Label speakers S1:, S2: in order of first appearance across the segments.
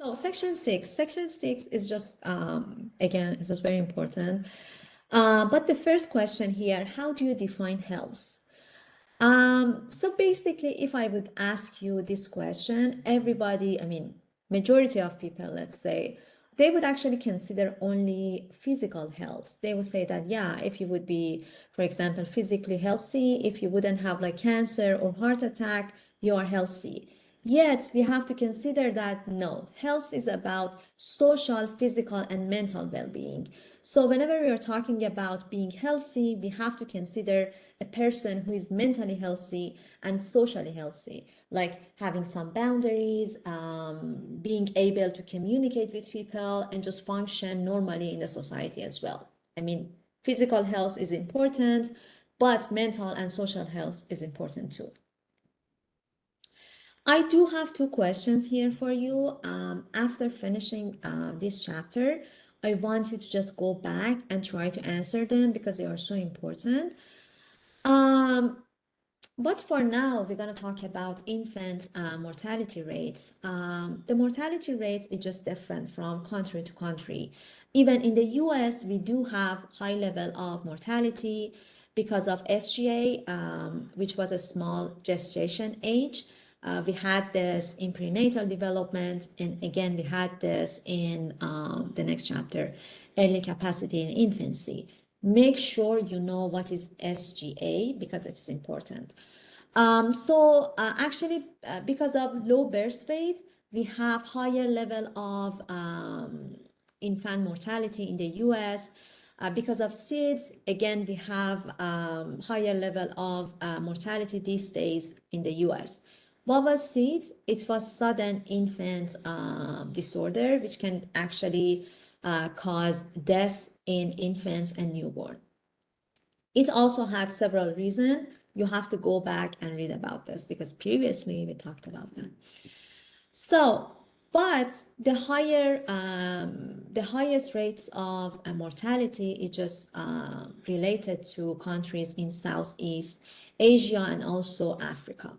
S1: So section six is just, again, it's just very important. But the first question here, how do you define health? So basically, if I would ask you this question, everybody, I mean, majority of people, let's say, they would actually consider only physical health. They would say that, yeah, if you would be, for example, physically healthy, if you wouldn't have like cancer or heart attack, you are healthy. Yet, we have to consider that no, health is about social, physical, and mental well being. So, whenever we are talking about being healthy, we have to consider a person who is mentally healthy and socially healthy, like having some boundaries, being able to communicate with people, and just function normally in the society as well. I mean, physical health is important, but mental and social health is important too. I do have two questions here for you. After finishing this chapter, I want you to just go back and try to answer them because they are so important. Um, but for now, we're going to talk about infant mortality rates. The mortality rates is just different from country to country. Even in the US, we do have high level of mortality because of SGA, which was a small gestation age. We had this in prenatal development, and again, we had this in the next chapter, early capacity in infancy. Make sure you know what is SGA because it is important. Actually, because of low birth weight, we have higher level of infant mortality in the US. Because of SIDS, again, we have higher level of mortality these days in the US. What was SIDS? It was sudden infant disorder, which can actually cause death in infants and newborn. It also had several reasons. You have to go back and read about this because previously we talked about that. So, but the highest rates of mortality is just related to countries in Southeast Asia and also Africa.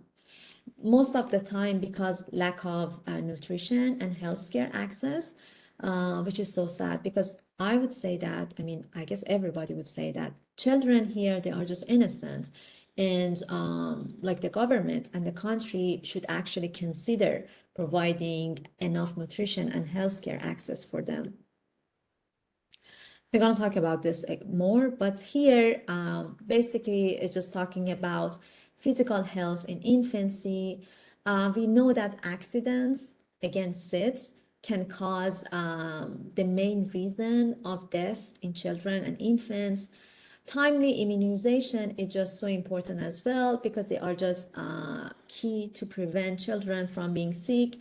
S1: Most of the time because lack of nutrition and healthcare access, which is so sad because I would say that, I mean, I guess everybody would say that children here, they are just innocent. And like the government and the country should actually consider providing enough nutrition and healthcare access for them. We're going to talk about this more, but here, basically, it's just talking about physical health in infancy. We know that accidents, again, SIDS, can cause the main reason of death in children and infants. Timely immunization is just so important as well because they are just key to prevent children from being sick.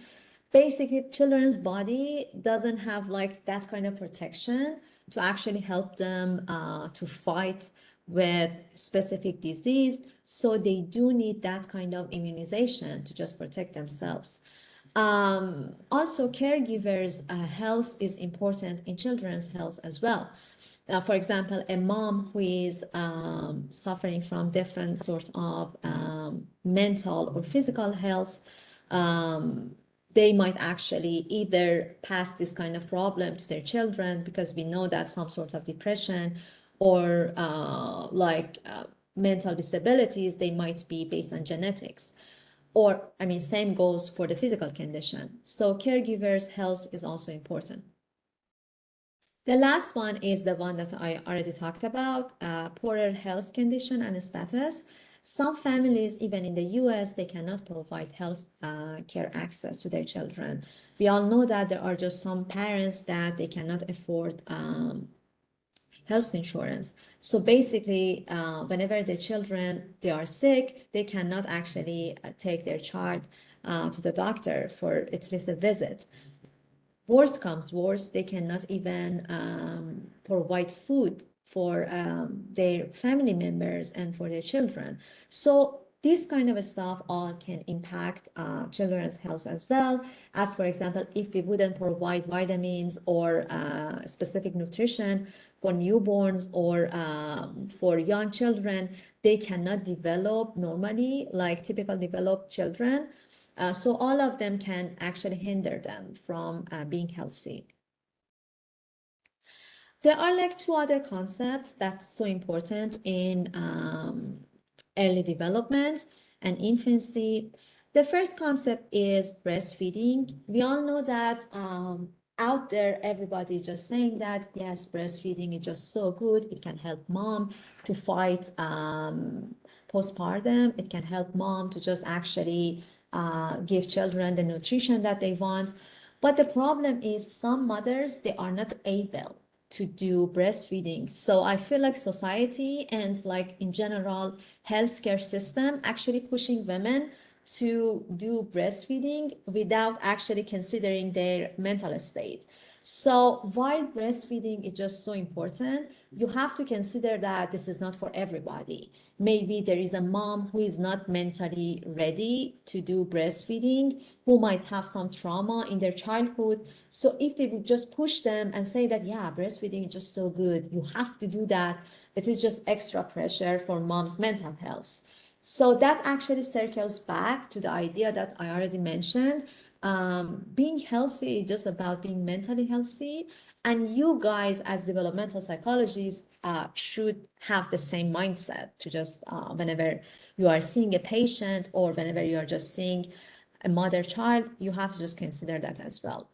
S1: Basically, children's body doesn't have like that kind of protection to actually help them to fight with specific disease. So they do need that kind of immunization to just protect themselves. Also, caregivers' health is important in children's health as well. For example, a mom who is suffering from different sorts of mental or physical health, they might actually either pass this kind of problem to their children because we know that some sort of depression or mental disabilities, they might be based on genetics. Or, I mean, same goes for the physical condition. So caregivers' health is also important. The last one is the one that I already talked about, poorer health condition and status. Some families, even in the US, they cannot provide health care access to their children. We all know that there are just some parents that they cannot afford health insurance. So basically, whenever the children, they are sick, they cannot actually take their child to the doctor for at least a visit. Worst comes worst, they cannot even provide food for their family members and for their children. So this kind of stuff all can impact children's health as well. As for example, if we wouldn't provide vitamins or specific nutrition for newborns or for young children, they cannot develop normally like typical developed children. So all of them can actually hinder them from being healthy. There are like two other concepts that's so important in early development and infancy. The first concept is breastfeeding. We all know that out there, everybody just saying that, yes, breastfeeding is just so good. It can help mom to fight postpartum. It can help mom to just actually give children the nutrition that they want. But the problem is some mothers, they are not able to do breastfeeding. So I feel like society and like in general healthcare system actually pushing women to do breastfeeding without actually considering their mental state. So while breastfeeding is just so important, you have to consider that this is not for everybody. Maybe there is a mom who is not mentally ready to do breastfeeding, who might have some trauma in their childhood. So if they would just push them and say that, yeah, breastfeeding is just so good, you have to do that, it is just extra pressure for mom's mental health. So that actually circles back to the idea that I already mentioned. Being healthy is just about being mentally healthy. And you guys, as developmental psychologists, should have the same mindset to just whenever you are seeing a patient or whenever you are just seeing a mother child, you have to just consider that as well.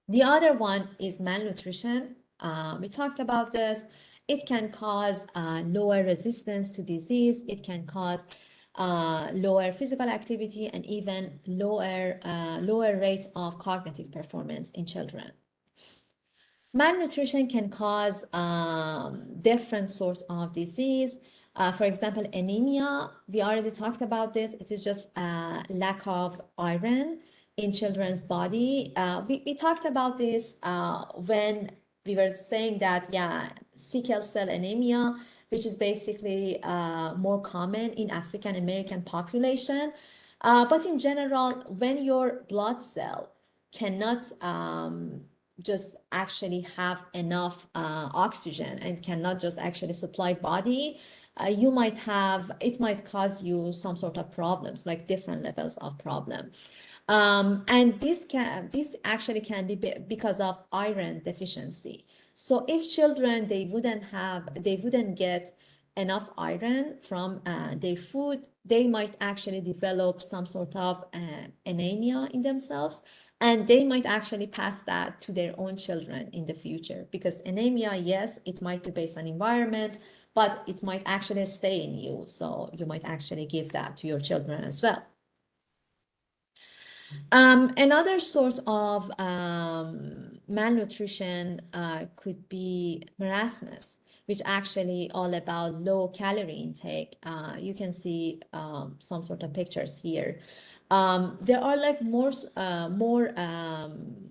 S1: The other one is malnutrition. We talked about this. It can cause lower resistance to disease. It can cause lower physical activity and even lower rates of cognitive performance in children. Malnutrition can cause different sorts of disease. For example, anemia, we already talked about this. It is just lack of iron in children's body. We talked about this when we were saying that, yeah, sickle cell anemia, which is basically more common in African American population. But in general, when your blood cell cannot just actually have enough oxygen and cannot just actually supply body, you might have, it might cause you some sort of problems, like different levels of problem. And this actually can be because of iron deficiency. So if children, they wouldn't get enough iron from their food, they might actually develop some sort of anemia in themselves, and they might actually pass that to their own children in the future. Because anemia, yes, it might be based on environment, but it might actually stay in you. So you might actually give that to your children as well. Another sort of malnutrition could be marasmus, which actually all about low calorie intake. You can see some sort of pictures here. There are like more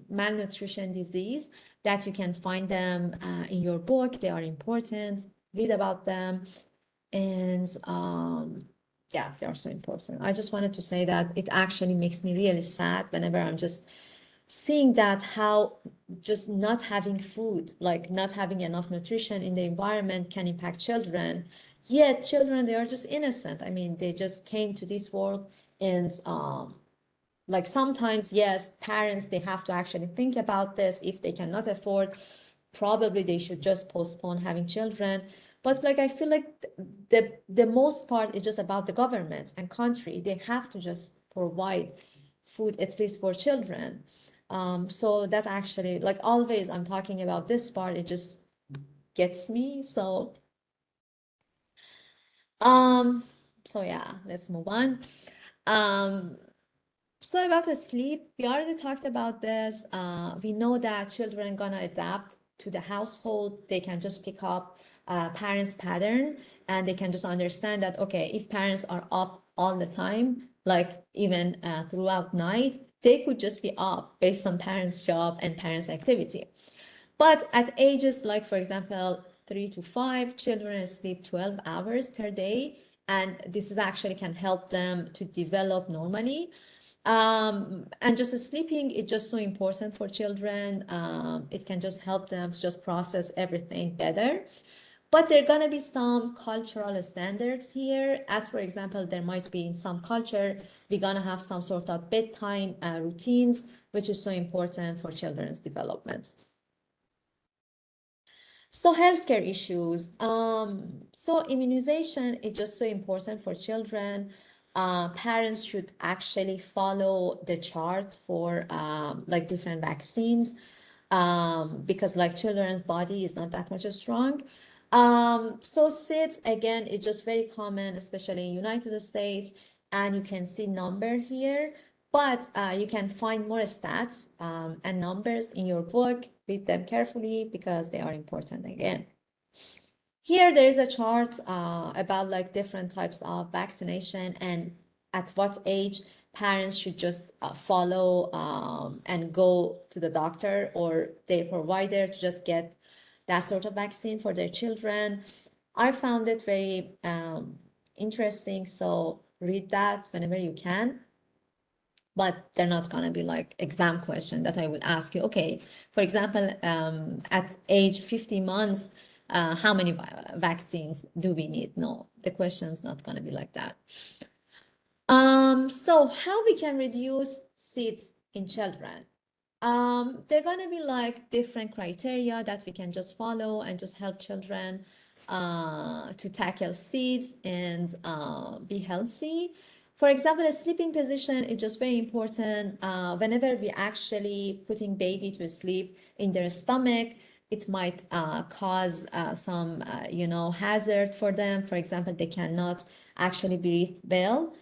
S1: malnutrition disease that you can find them in your book. They are important. Read about them. And yeah, they are so important. I just wanted to say that it actually makes me really sad whenever I'm just seeing that how just not having food, like not having enough nutrition in the environment can impact children. Yet children, they are just innocent. I mean, they just came to this world and like sometimes, yes, parents, they have to actually think about this. If they cannot afford, probably they should just postpone having children. But like I feel like the most part is just about the government and country. They have to just provide food at least for children. So that actually, like always, I'm talking about this part. It just gets me. Um, so yeah, let's move on. So about the sleep, we already talked about this. We know that children gonna adapt to the household. They can just pick up parents' pattern, and they can just understand that, okay, if parents are up all the time, like even throughout night, they could just be up based on parents' job and parents' activity. But at ages like, for example, 3 to 5, children sleep 12 hours per day, and this is actually can help them to develop normally. And just sleeping is just so important for children. It can just help them to just process everything better. But there are going to be some cultural standards here. As for example, there might be in some culture, we're going to have some sort of bedtime routines, which is so important for children's development. So healthcare issues. So immunization is just so important for children. Parents should actually follow the chart for like different vaccines because like children's body is not that much strong. So SIDS, again, it's just very common, especially in United States, and you can see number here. But you can find more stats and numbers in your book. Read them carefully because they are important again. Here there is a chart about like different types of vaccination and at what age parents should just follow and go to the doctor or their provider to just get that sort of vaccine for their children. I found it very interesting, so read that whenever you can. But they're not going to be like exam question that I would ask you. Okay, for example, at age 50 months, how many vaccines do we need? No, the question is not going to be like that. So how we can reduce SIDS in children? They're going to be like different criteria that we can just follow and just help children to tackle SIDS and be healthy. For example, a sleeping position is just very important. Whenever we actually putting baby to sleep in their stomach, it might cause some, hazard for them. For example, they cannot actually breathe well.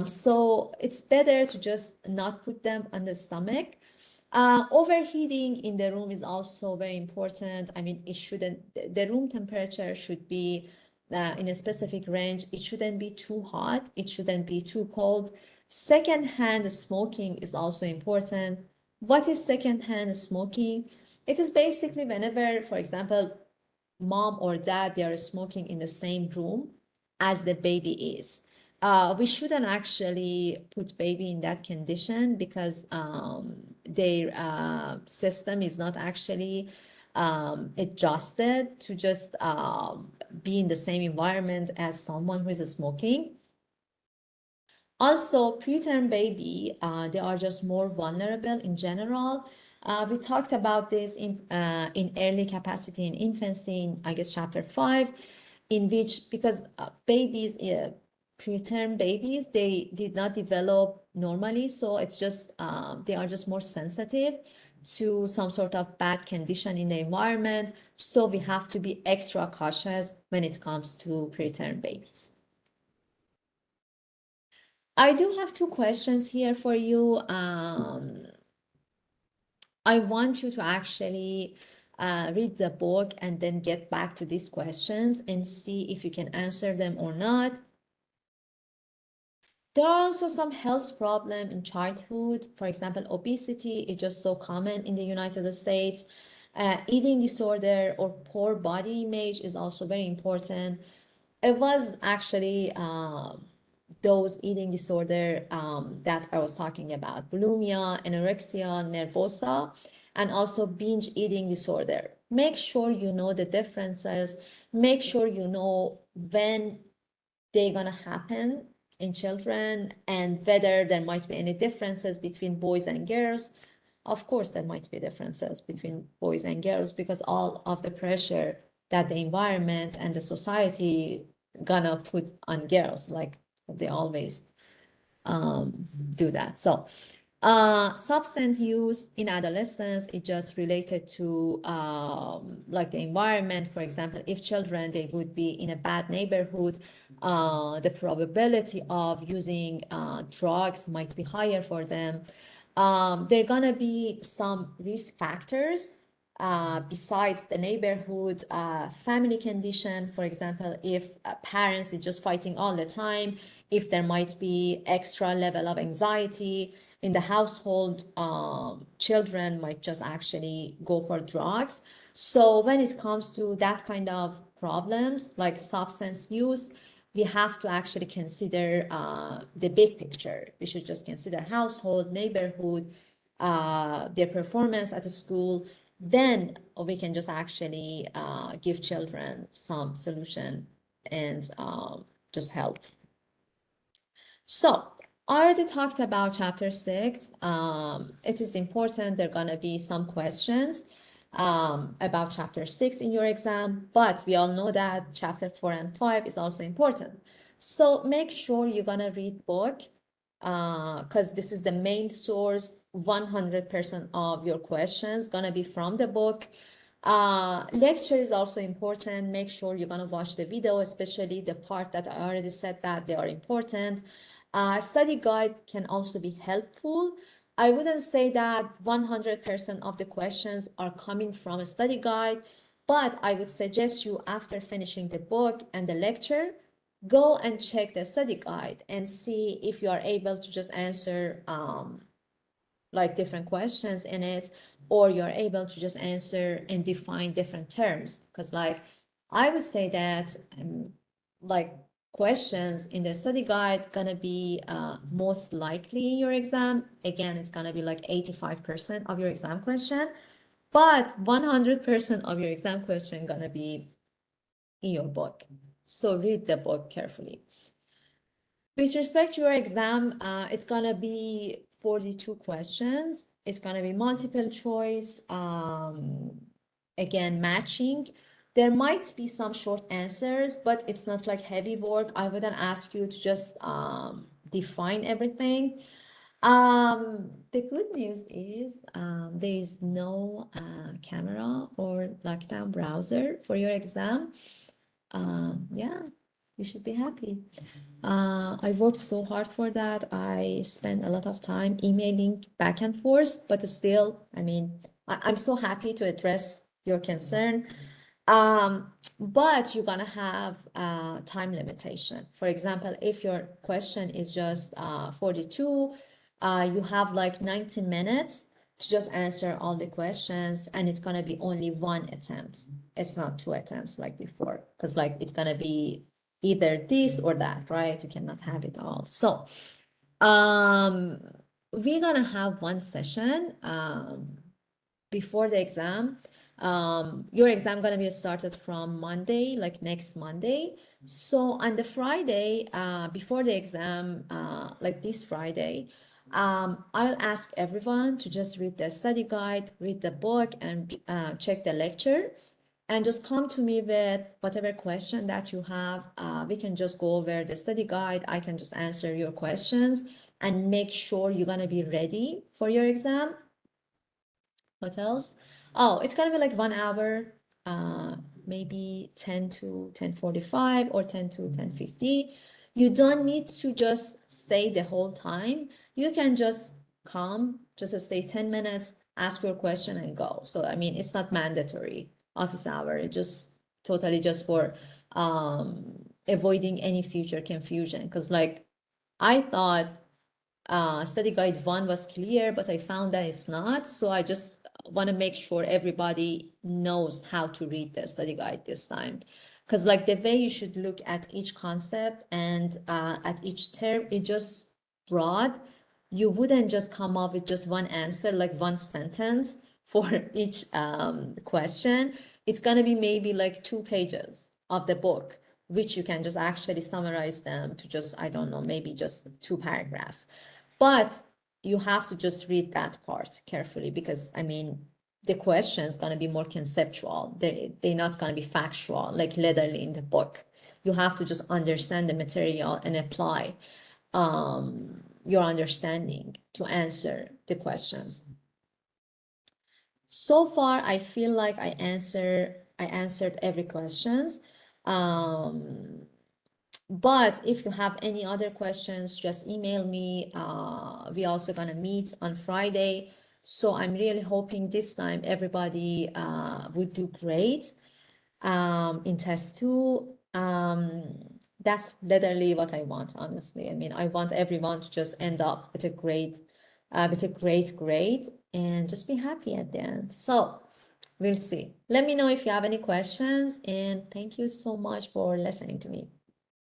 S1: So it's better to just not put them on the stomach. Overheating in the room is also very important. I mean, it shouldn't, the room temperature should be in a specific range. It shouldn't be too hot. It shouldn't be too cold. Secondhand smoking is also important. What is secondhand smoking? It is basically whenever, for example, mom or dad, they are smoking in the same room as the baby is. We shouldn't actually put baby in that condition because their system is not actually adjusted to just be in the same environment as someone who is smoking. Also, preterm baby, they are just more vulnerable in general. We talked about this in early capacity in infancy, in, I guess, chapter 5, in which, because babies, preterm babies, they did not develop normally, so it's just, they are just more sensitive to some sort of bad condition in the environment. So we have to be extra cautious when it comes to preterm babies. I do have two questions here for you. I want you to actually read the book and then get back to these questions and see if you can answer them or not. There are also some health problems in childhood. For example, obesity is just so common in the United States. Eating disorder or poor body image is also very important. It was actually those eating disorder that I was talking about, bulimia, anorexia nervosa, and also binge eating disorder. Make sure you know the differences. Make sure you know when they're gonna happen in children and whether there might be any differences between boys and girls. Of course, there might be differences between boys and girls because all of the pressure that the environment and the society gonna put on girls, like they always do that. So substance use in adolescence is just related to like the environment. For example, if children, they would be in a bad neighborhood, the probability of using drugs might be higher for them. There are gonna be some risk factors besides the neighborhood, family condition. For example, if parents are just fighting all the time, if there might be extra level of anxiety in the household, children might just actually go for drugs. So when it comes to that kind of problems like substance use, we have to actually consider the big picture. We should just consider household, neighborhood, their performance at the school. then we can just actually give children some solution and just help. So I already talked about chapter 6. It is important. There are going to be some questions about chapter 6 in your exam, but we all know that chapter 4 and 5 is also important. So make sure you're going to read book because this is the main source. 100% of your questions going to be from the book. Lecture is also important. Make sure you're going to watch the video, especially the part that I already said that they are important. Study guide can also be helpful. I wouldn't say that 100% of the questions are coming from a study guide, but I would suggest you, after finishing the book and the lecture, go and check the study guide and see if you are able to just answer like different questions in it, or you're able to just answer and define different terms. Because like I would say that like questions in the study guide gonna be most likely in your exam. Again, it's gonna be like 85% of your exam question, but 100% of your exam question gonna be in your book. So read the book carefully. With respect to your exam, it's gonna be 42 questions. It's gonna be multiple choice, again, matching. There might be some short answers, but it's not like heavy work. I wouldn't ask you to just define everything. The good news is there is no camera or lockdown browser for your exam. Yeah, you should be happy. I worked so hard for that. I spent a lot of time emailing back and forth, but still, I mean, I'm so happy to address your concern. But you're gonna have time limitation. For example, if your question is just 42, you have like 90 minutes to just answer all the questions, and it's gonna be only one attempt. It's not two attempts like before, because like it's gonna be either this or that, right? You cannot have it all. So we're gonna have one session before the exam. Your exam gonna be started from Monday, like next Monday. So on the Friday before the exam, like this Friday, I'll ask everyone to just read the study guide, read the book, and check the lecture, and just come to me with whatever question that you have. We can just go over the study guide. I can just answer your questions and make sure you're gonna be ready for your exam. What else? Oh, it's gonna be like 1 hour, maybe 10 to 10:45 or 10 to 10:50. You don't need to just stay the whole time. You can just come, just stay 10 minutes, ask your question and go. So, I mean, it's not mandatory office hour. It's just totally just for avoiding any future confusion. Because like I thought study guide 1 was clear, but I found that it's not. So I just want to make sure everybody knows how to read the study guide this time. Because like the way you should look at each concept and at each term, it just broad. You wouldn't just come up with just one answer, like one sentence for each question. It's gonna be maybe like 2 pages of the book, which you can just actually summarize them to just, I don't know, maybe just 2 paragraphs. But you have to just read that part carefully, because I mean, the question is going to be more conceptual. They're not going to be factual, like literally in the book. You have to just understand the material and apply your understanding to answer the questions. So far, I feel like I answered every questions. But if you have any other questions, just email me. We're also gonna meet on Friday. So I'm really hoping this time everybody would do great in test 2. That's literally what I want, honestly. I mean, I want everyone to just end up with a great grade and just be happy at the end. So we'll see. Let me know if you have any questions, and thank you so much for listening to me.